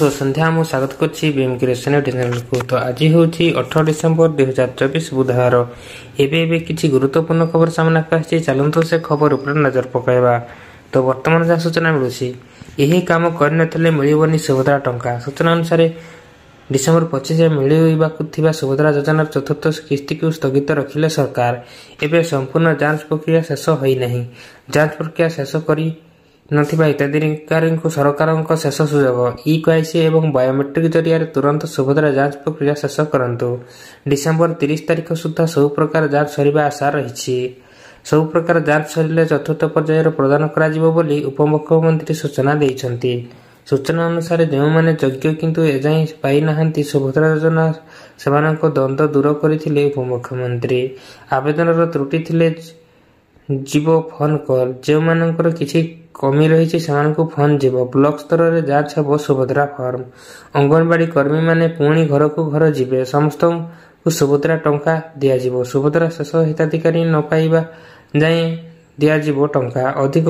संध्या मु स्वागत करछि बीएम क्रिएशन चैनल को। तो आज हूँ 18 डिसेम्बर 2024 बुधवार। एबे किछि गुरुत्वपूर्ण खबर सामना आछि, चलंतु से खबर ऊपर नजर पकाइबा। तो वर्तमान जहाँ सूचना मिलुछि, यही काम करनथले मिलिबनी सुभद्रा टंका। सूचना अनुसार डिसेम्बर 25 मिलिबाकु थिबा सुभद्रा योजनार चतुर्थ किस्ती को स्थगित रखिले सरकार। एबे संपूर्ण जांच प्रक्रिया शेष होई नहीं। जांच प्रक्रिया शेष करी नथिबा हिताधिकारी सरकार शेष सुजोग ई-केवाईसी एवं बायोमेट्रिक जरिया तुरंत सुभद्रा जांच प्रक्रिया शेष करंतु। डिसेम्बर 30 तारिख सुधा सब प्रकार जांच सरिबा आशा रही। सब प्रकार जांच सरिले चतुर्थ पर्यायर प्रदान करा बोली उपमुख्यमंत्री सूचना देइछंती। सूचना अनुसार जो मैंने योग्य किंतु एजाई पाई नाहंती सुभद्रा योजना सेमानक द्वंद्व दूर करथिले उपमुख्यमंत्री। आवेदनर त्रुटि थिले जीव फोन कॉल। जो मानकर किछि कमी रही फोन जीव। ब्लॉक स्तर में जांच हेब सुभद्रा फॉर्म। अंगनवाड़ी कर्मी माने पुणी घर को घर जीवे। समस्त को सुभद्रा टंका दिया। सुभद्रा शेष हिताधिकारी न पाइबा जाए दिया टंका। अधिक